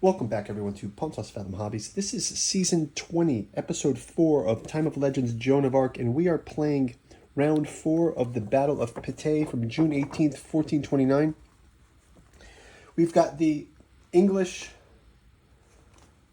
Welcome back, everyone, to Pontos Fathom Hobbies. This is Season 20, Episode 4 of Time of Legends Joan of Arc, and we are playing Round 4 of the Battle of Patay from June 18th, 1429. We've got the English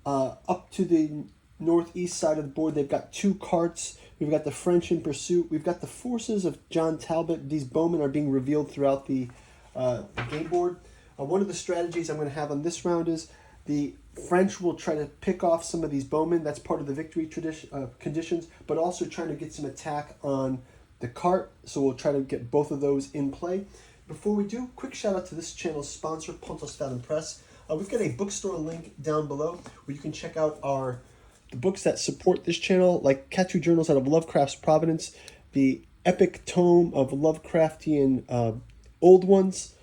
up to the northeast side of the board. They've got two carts. We've got the French in pursuit. We've got the forces of John Talbot. These bowmen are being revealed throughout the game board. One of the strategies I'm going to have on this round is the French will try to pick off some of these bowmen. That's part of the victory conditions, but also trying to get some attack on the cart. So we'll try to get both of those in play. Before we do, quick shout out to this channel's sponsor, Pontos Fathom Press. We've got a bookstore link down below where you can check out the books that support this channel, like Cat Journals out of Lovecraft's Providence, the epic tome of Lovecraftian old ones.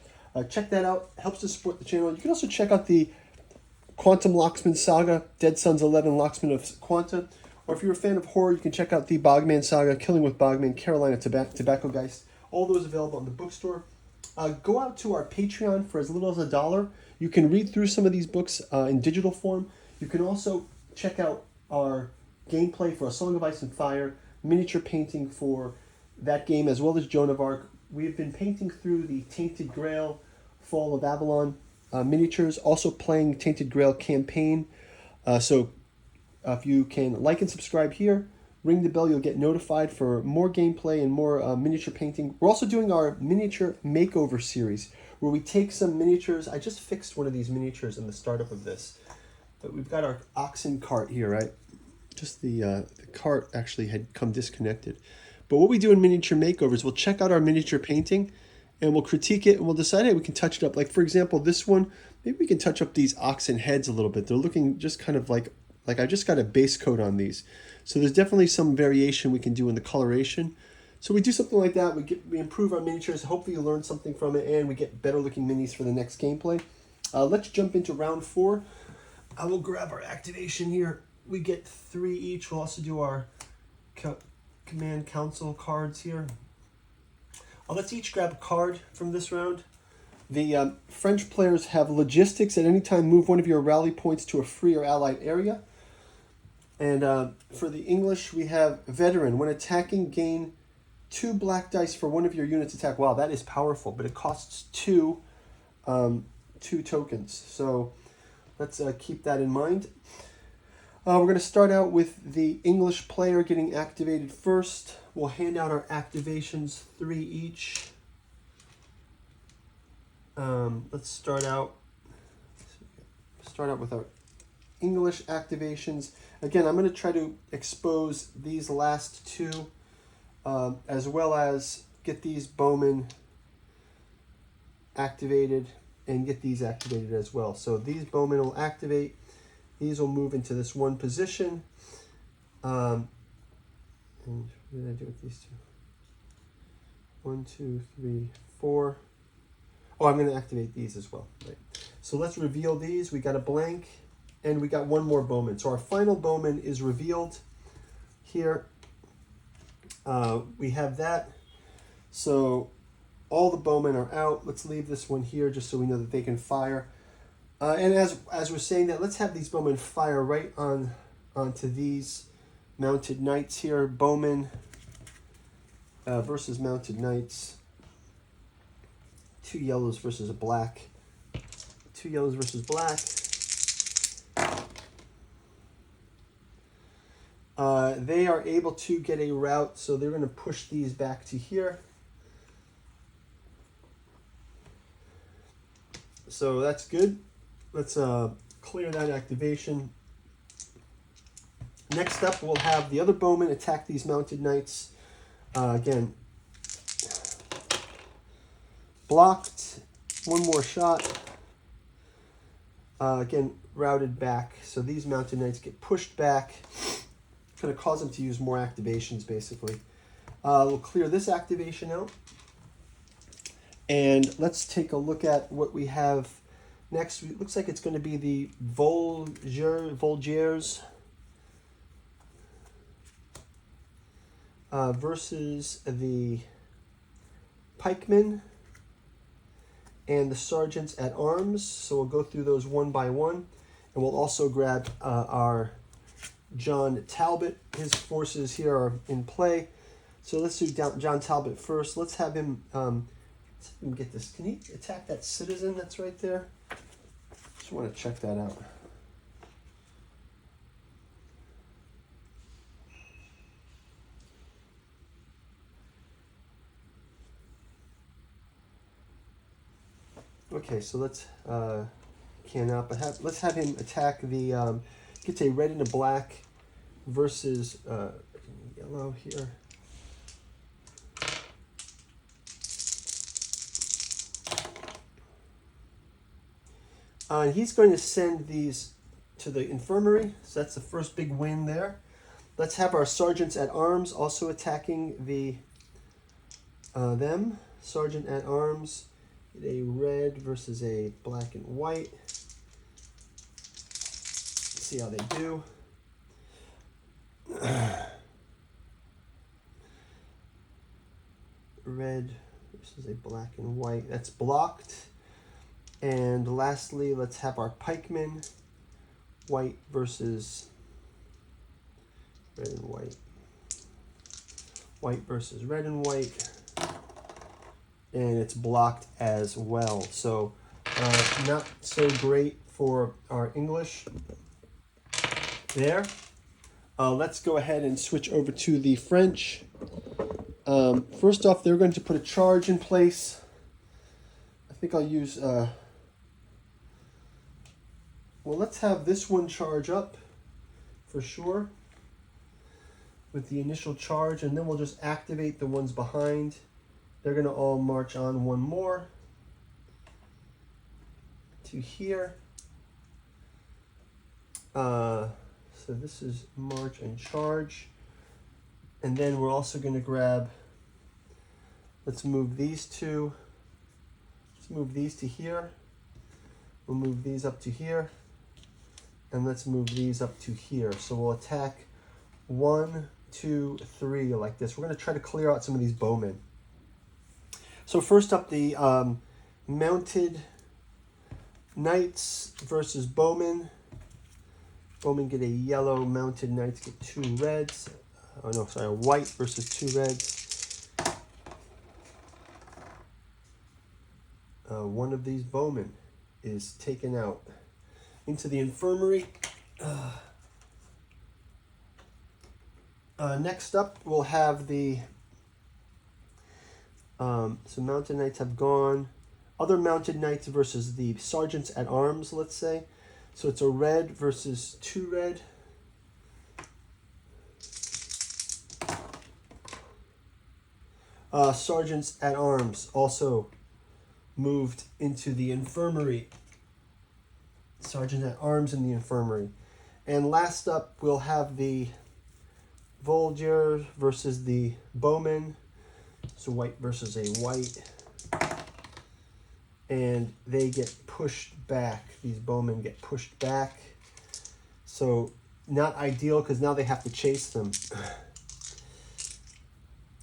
Check that out. Helps to support the channel. You can also check out the Quantum Locksmith Saga, Dead Sons 11, Locksmith of Quanta. Or if you're a fan of horror, you can check out the Bogman Saga, Killing with Bogman, Carolina Tobacco Geist. All those available in the bookstore. Go out to our Patreon for as little as $1. You can read through some of these books in digital form. You can also check out our gameplay for A Song of Ice and Fire, miniature painting for that game, as well as Joan of Arc. We've been painting through the Tainted Grail, Fall of Avalon miniatures, also playing Tainted Grail campaign. So if you can like and subscribe here, ring the bell, you'll get notified for more gameplay and more miniature painting. We're also doing our miniature makeover series, where we take some miniatures. I just fixed one of these miniatures in the startup of this. But we've got our oxen cart here, right? Just the cart actually had come disconnected. But what we do in miniature makeovers, we'll check out our miniature painting, and we'll critique it, and we'll decide, hey, we can touch it up. Like, for example, this one, maybe we can touch up these oxen heads a little bit. They're looking just kind of like I just got a base coat on these. So there's definitely some variation we can do in the coloration. So we do something like that. We improve our miniatures. Hopefully you learn something from it, and we get better looking minis for the next gameplay. Let's jump into round 4. I will grab our activation here. We get 3 each. We'll also do our command council cards here. Let's each grab a card from this round. The French players have logistics. At any time, move one of your rally points to a free or allied area. And for the English, we have veteran. When attacking, gain 2 black dice for one of your units' attack. Wow, that is powerful, but it costs 2 tokens. So let's keep that in mind. We're going to start out with the English player getting activated first. We'll hand out our activations, 3 each. Let's start out with our English activations. Again, I'm going to try to expose these last 2, as well as get these bowmen activated and get these activated as well. So these bowmen will activate. These will move into this one position. And what did I do with these 2? 1, 2, 3, 4. Oh, I'm going to activate these as well. Right. So let's reveal these. We got a blank, and we got one more bowman. So our final bowman is revealed here. We have that. So all the bowmen are out. Let's leave this one here just so we know that they can fire. And as we're saying that, let's have these bowmen fire right onto these mounted knights here. Bowmen versus mounted knights. 2 yellows versus a black. 2 yellows versus black. They are able to get a route, so they're going to push these back to here. So that's good. Let's clear that activation. Next up, we'll have the other bowmen attack these mounted knights. Again, blocked. One more shot. Again, routed back. So these mounted knights get pushed back. Going to cause them to use more activations, basically. We'll clear this activation out. And let's take a look at what we have next. It looks like it's going to be the Volgers versus the pikemen and the sergeants at arms. So we'll go through those one by one. And we'll also grab our John Talbot. His forces here are in play. So let's do John Talbot first. Let's have him get this. Can he attack that citizen that's right there? Just want to check that out. Okay, so let's cannot, but let's have him attack the gets a red and a black versus yellow here. He's going to send these to the infirmary, so that's the first big win there. Let's have our sergeants at arms also attacking the them. Sergeant at arms, a red versus a black and white. Let's see how they do. Red versus a black and white. That's blocked. And lastly, let's have our pikemen, white versus red and white. White versus red and white. And it's blocked as well. So not so great for our English there. Let's go ahead and switch over to the French. First off, they're going to put a charge in place. I think I'll use... well, let's have this one charge up for sure with the initial charge, and then we'll just activate the ones behind. They're going to all march on one more to here. So this is march and charge. And then we're also going to grab, let's move these two. Let's move these to here. We'll move these up to here. And let's move these up to here. So we'll attack 1, 2, 3 like this. We're going to try to clear out some of these bowmen. So first up, the mounted knights versus bowmen. Bowmen get a yellow, mounted knights get 2 reds. Oh no, sorry, a white versus 2 reds. One of these bowmen is taken out into the infirmary. Next up, we'll have the... so mounted knights have gone. Other mounted knights versus the sergeants at arms, let's say. So it's a red versus 2 red. Sergeants at arms also moved into the infirmary. Sergeant at arms in the infirmary. And last up, we'll have the Voldiers versus the bowmen. So white versus a white. And they get pushed back. These bowmen get pushed back. So not ideal because now they have to chase them.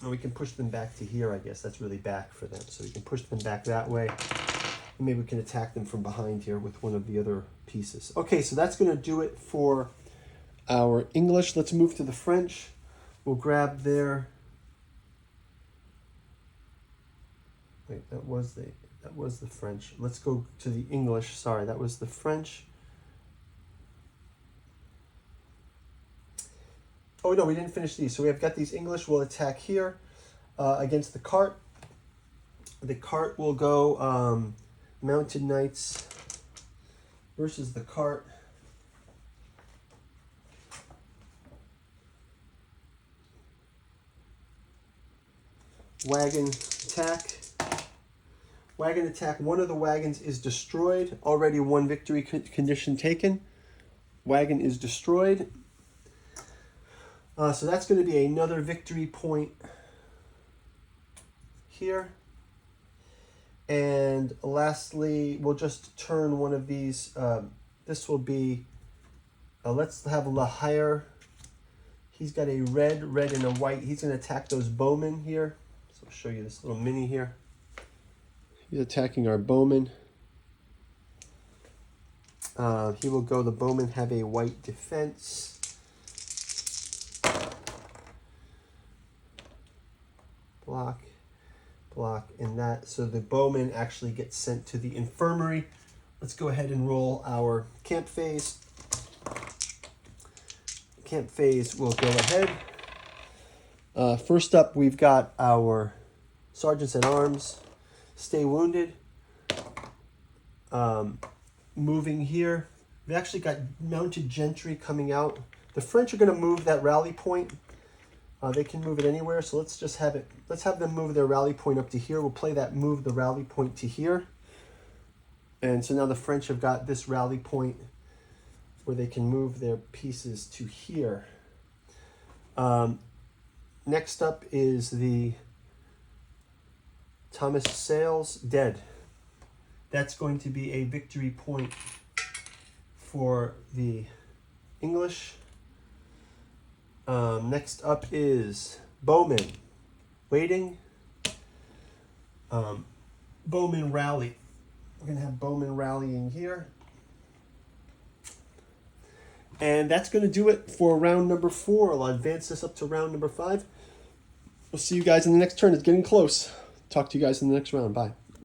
And we can push them back to here, I guess. That's really back for them. So we can push them back that way. And maybe we can attack them from behind here with one of the other pieces. Okay, so that's going to do it for our English. Let's move to the French. We'll grab their... Wait, that was the French. Let's go to the English. Sorry, that was the French. Oh no, we didn't finish these. So we have got these English. We'll attack here against the cart. The cart will go mounted knights versus the cart. Wagon attack. Wagon attack. One of the wagons is destroyed. Already one victory condition taken. Wagon is destroyed. So that's going to be another victory point here. And lastly, we'll just turn one of these. This will be, let's have La Hire. He's got a red, and a white. He's going to attack those bowmen here. So I'll show you this little mini here. He's attacking our bowmen. He will go. The bowmen have a white defense. Block, block, and that. So the bowman actually gets sent to the infirmary. Let's go ahead and roll our camp phase. Camp phase will go ahead. First up, we've got our sergeants at arms. Stay wounded. Moving here. We actually got mounted gentry coming out. The French are going to move that rally point. They can move it anywhere, so let's just have it. Let's have them move their rally point up to here. We'll play that move the rally point to here. And so now the French have got this rally point where they can move their pieces to here. Next up is the Thomas Sales dead. That's going to be a victory point for the English. Next up is Bowman. Waiting. Bowman rally. We're going to have Bowman rallying here. And that's going to do it for round number 4. I'll advance this up to round number 5. We'll see you guys in the next turn. It's getting close. Talk to you guys in the next round. Bye.